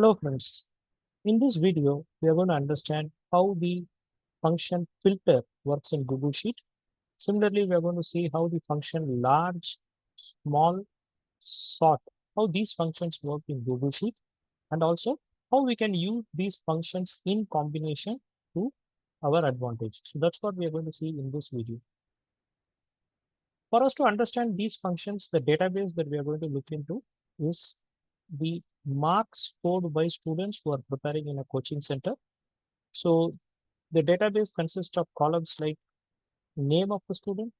Hello friends, in this video we are going to understand how the function filter works in Google Sheet. Similarly, we are going to see how the function large, small, sort, how these functions work in Google Sheet, and also how we can use these functions in combination to our advantage. So that's what we are going to see in this video. For us to understand these functions, the database that we are going to look into is the marks scored by students who are preparing in a coaching center. So the database consists of columns like name of the student,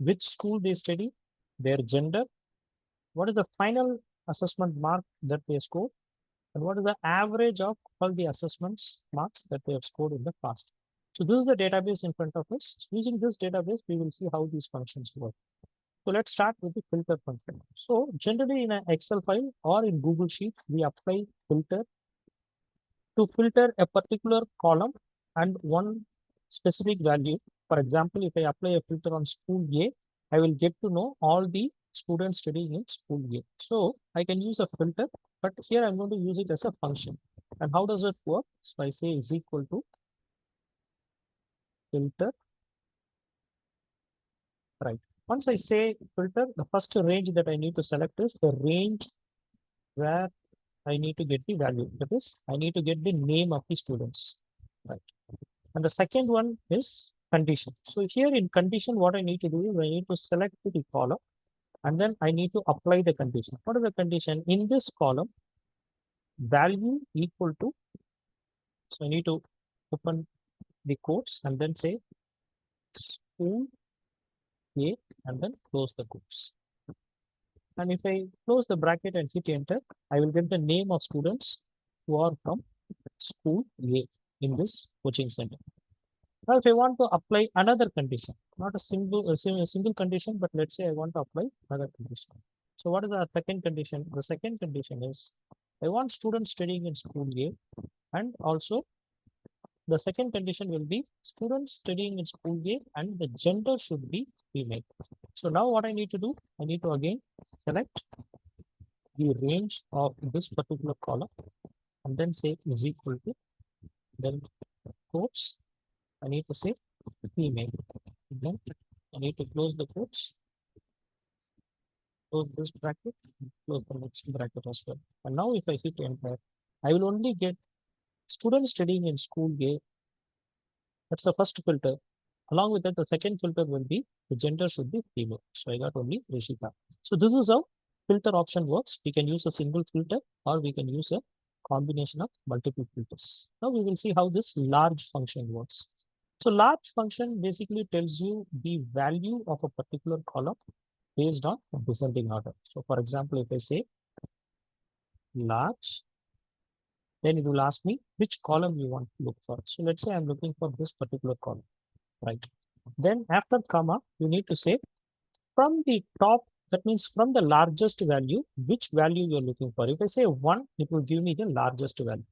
which school they study, their gender, what is the final assessment mark that they scored, and what is the average of all the assessments marks that they have scored in the past. So this is the database in front of us. Using this database, we will see how these functions work. So let's start with the filter function. So generally in an Excel file or in Google Sheet, we apply filter to filter a particular column and one specific value. For example, if I apply a filter on school A, I will get to know all the students studying in school A. So I can use a filter, but here I'm going to use it as a function. And how does it work? So I say is equal to filter, right? Once I say filter, the first range that I need to select is the range where I need to get the value. That is, I need to get the name of the students, right? And the second one is condition. So here in condition, what I need to do is I need to select the column and then I need to apply the condition. What is the condition? In this column, value equal to, so I need to open the quotes and then say school A and then close the quotes. And if I close the bracket and hit enter, I will get the name of students who are from school A in this coaching center. Now, if I want to apply another condition, not a single condition, but let's say I want to apply another condition. So what is the second condition? The second condition is I want students studying in school A, and also the second condition will be students studying in school A and the gender should be female. So now what I need to do, I need to again select the range of this particular column and then say is equal to, then quotes, I need to say female. Then I need to close the quotes, close this bracket, close the next bracket as well. And now if I hit enter, I will only get students studying in school A. That's the first filter. Along with that, the second filter will be the gender should be female. So I got only Rishika. So this is how filter option works. We can use a single filter or we can use a combination of multiple filters. Now we will see how this large function works. So large function basically tells you the value of a particular column based on descending order. So for example, if I say large, then it will ask me which column you want to look for. So let's say I'm looking for this particular column, right? Then after comma, you need to say from the top, that means from the largest value, which value you're looking for. If I say 1, it will give me the largest value.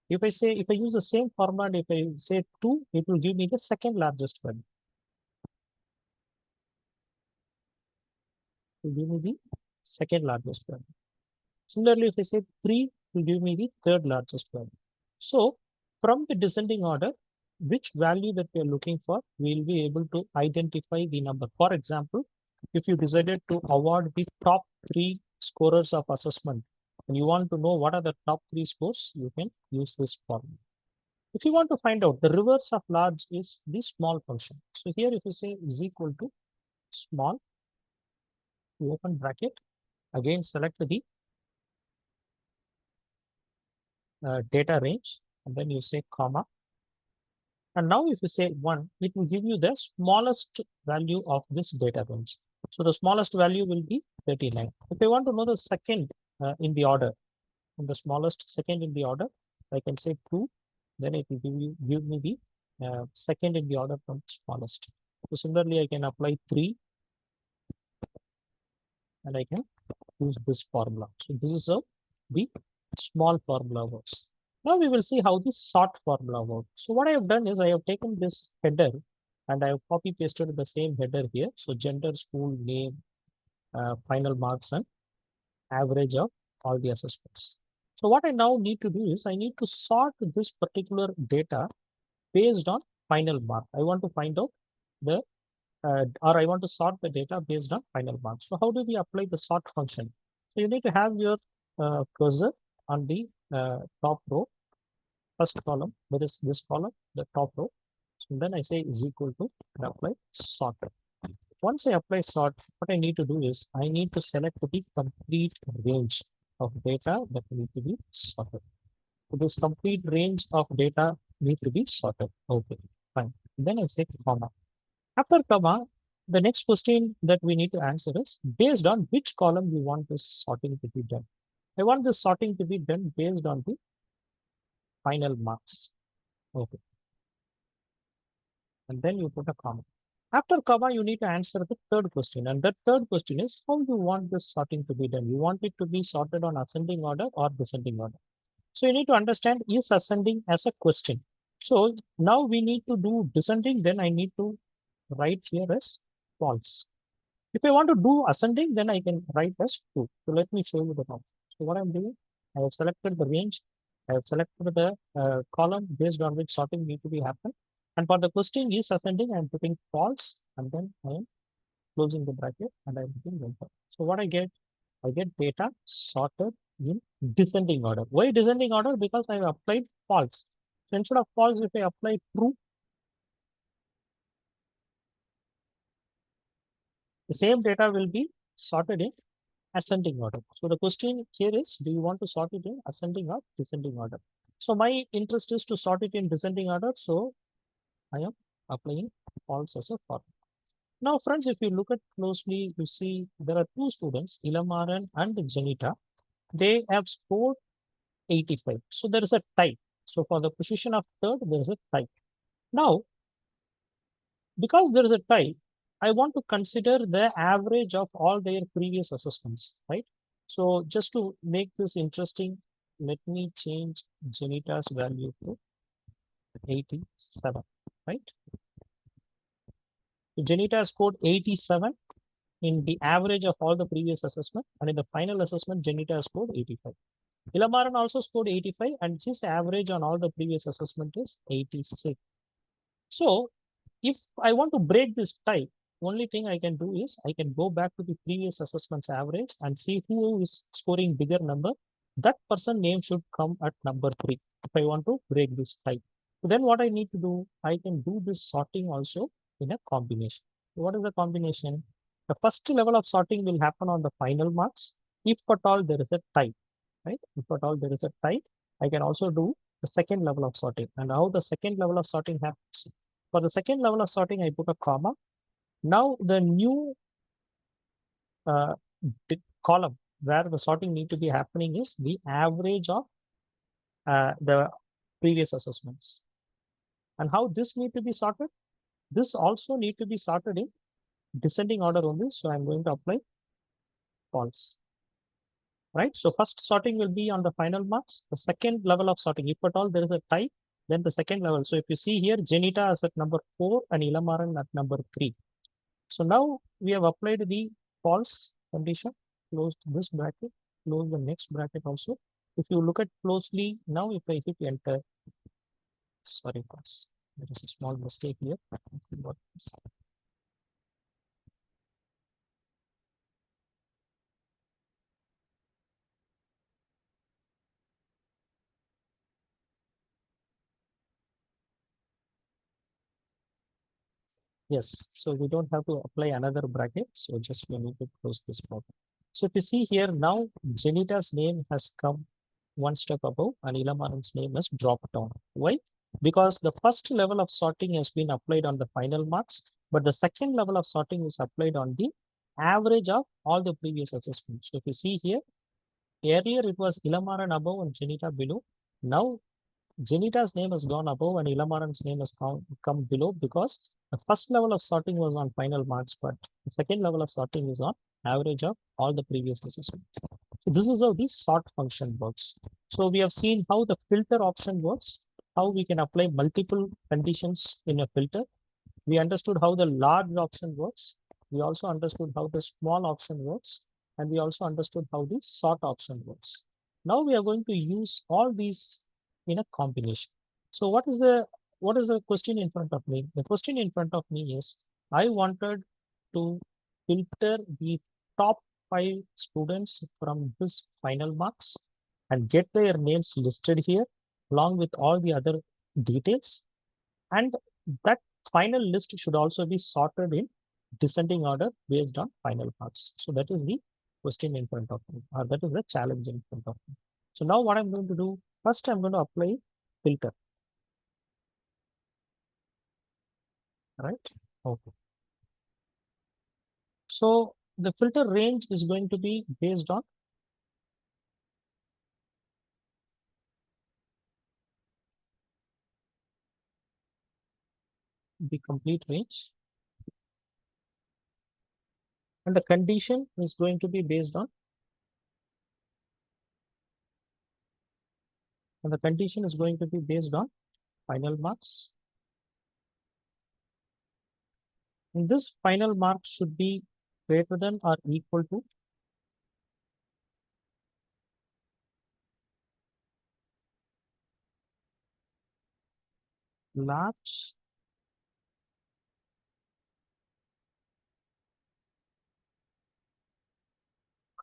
If I use the same format, if I say 2, it will give me the second largest value. It will give me the second largest value. Similarly, if I say 3, it will give me the third largest value. So from the descending order, which value that we are looking for, we will be able to identify the number. For example, if you decided to award the top 3 scorers of assessment and you want to know what are the top 3 scores, you can use this formula. If you want to find out the reverse of large is the small function. So here if you say is equal to small, you open bracket, again select the data range and then you say comma. And now if you say 1, it will give you the smallest value of this data range. So the smallest value will be 39. If I want to know the second in the order, and the smallest second in the order, I can say 2, then it will give me the second in the order from smallest. So similarly, I can apply 3 and I can use this formula. So this is how the small formula works. Now we will see how the sort formula works. So what I have done is I have taken this header and I have copy pasted the same header here. So gender, school, name, final marks and average of all the assessments. So what I now need to do is I need to sort this particular data based on final mark. I want to find out the or I want to sort the data based on final mark. So how do we apply the sort function? So you need to have your cursor on the top row, first column. There is this column, the top row. So then I say is equal to and apply sort. Once I apply sort, what I need to do is I need to select the complete range of data that need to be sorted. So this complete range of data need to be sorted. Okay, fine. Then I say comma. After comma, the next question that we need to answer is based on which column you want this sorting to be done. I want this sorting to be done based on the final marks. Okay, and then you put a comma. After comma, you need to answer the third question. And that third question is how you want this sorting to be done. You want it to be sorted on ascending order or descending order. So you need to understand is ascending as a question. So now we need to do descending, then I need to write here as false. If I want to do ascending, then I can write as true. So let me show you the problem. So what I'm doing, I have selected the range. I have selected the column based on which sorting need to be happen. And for the question is ascending, I'm putting false, and then I am closing the bracket and I'm putting enter. So what I get data sorted in descending order. Why descending order? Because I have applied false. So instead of false, if I apply true, the same data will be sorted in ascending order. So the question here is, do you want to sort it in ascending or descending order? So my interest is to sort it in descending order. So I am applying false as a formula. Now, friends, if you look at closely, you see there are two students, Ilamaran and Janita. They have scored 85. So there is a tie. So for the position of third, there is a tie. Now, because there is a tie, I want to consider the average of all their previous assessments, right? So just to make this interesting, let me change Janita's value to 87, right? So Janita scored 87 in the average of all the previous assessment, and in the final assessment, Janita scored 85. Ilamaran also scored 85, and his average on all the previous assessment is 86. So if I want to break this tie, only thing I can do is I can go back to the previous assessment's average and see who is scoring bigger number. That person name should come at number 3 if I want to break this tie. So then what I need to do, I can do this sorting also in a combination. So what is the combination? The first level of sorting will happen on the final marks. If at all there is a tie, right? If at all there is a tie, I can also do the second level of sorting. And how the second level of sorting happens? For the second level of sorting, I put a comma. Now the new uh, column where the sorting need to be happening is the average of the previous assessments. And how this need to be sorted? This also need to be sorted in descending order only. So I'm going to apply false. Right? So first sorting will be on the final marks. The second level of sorting, if at all there is a tie, then the second level. So if you see here, Janita is at number 4 and Ilamaran at number 3. So now we have applied the false condition, closed this bracket, close the next bracket also. If you look at closely, now if I hit enter, sorry, guys, there is a small mistake here. Let's see what this. Yes, so we don't have to apply another bracket. So just we need to close this bracket. So if you see here now, Janita's name has come one step above and Ilamaran's name has dropped down. Why? Because the first level of sorting has been applied on the final marks, but the second level of sorting is applied on the average of all the previous assessments. So if you see here, earlier it was Ilamaran above and Janita below. Now Janita's name has gone above and Ilamaran's name has come below because the first level of sorting was on final marks, but the second level of sorting is on average of all the previous assessments. So this is how the sort function works. So we have seen how the filter option works, how we can apply multiple conditions in a filter. We understood how the large option works. We also understood how the small option works. And we also understood how the sort option works. Now we are going to use all these in a combination. So what is the question in front of me? The question in front of me is I wanted to filter the top 5 students from this final marks and get their names listed here along with all the other details. And that final list should also be sorted in descending order based on final marks. So that is the question in front of me, or that is the challenge in front of me. So now what I'm going to do, first I'm going to apply filter, right? Okay. So the filter range is going to be based on the complete range, and the condition is going to be based on, and the condition is going to be based on final marks. And this final mark should be greater than or equal to large,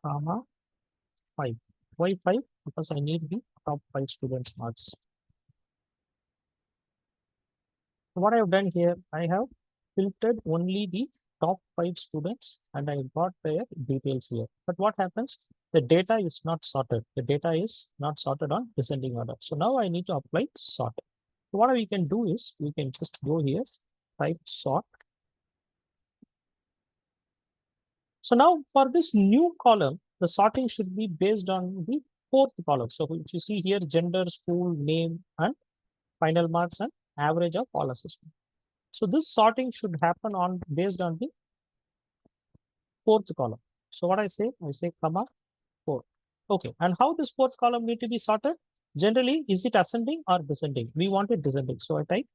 comma, 5. Why 5? Because I need the top 5 students marks. So what I have done here, I have filtered only the top 5 students and I got their details here. But what happens? The data is not sorted. The data is not sorted on descending order. So now I need to apply sort. So what we can do is we can just go here, type sort. So now for this new column, the sorting should be based on the fourth column. So if you see here, gender, school, name, and final marks and average of all assessment. So this sorting should happen on based on the fourth column. So what I say comma 4. Okay, and how this fourth column need to be sorted? Generally, is it ascending or descending? We want it descending. So I type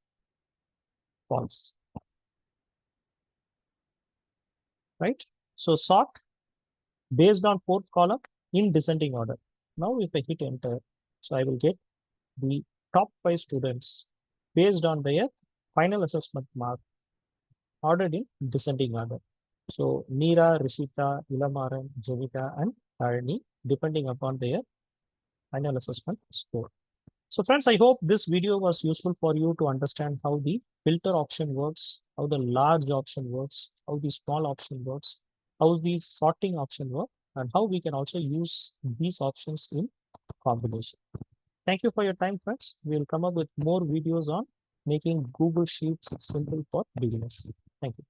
false, right? So sort based on fourth column in descending order. Now if I hit enter, so I will get the top 5 students based on their final assessment mark ordered in descending order. So Meera, Rishita, Ilamaran, Jovita, and Harini, depending upon their final assessment score. So friends, I hope this video was useful for you to understand how the filter option works, how the large option works, how the small option works, how the sorting option works, and how we can also use these options in combination. Thank you for your time, friends. We'll come up with more videos on making Google Sheets simple for beginners. Thank you.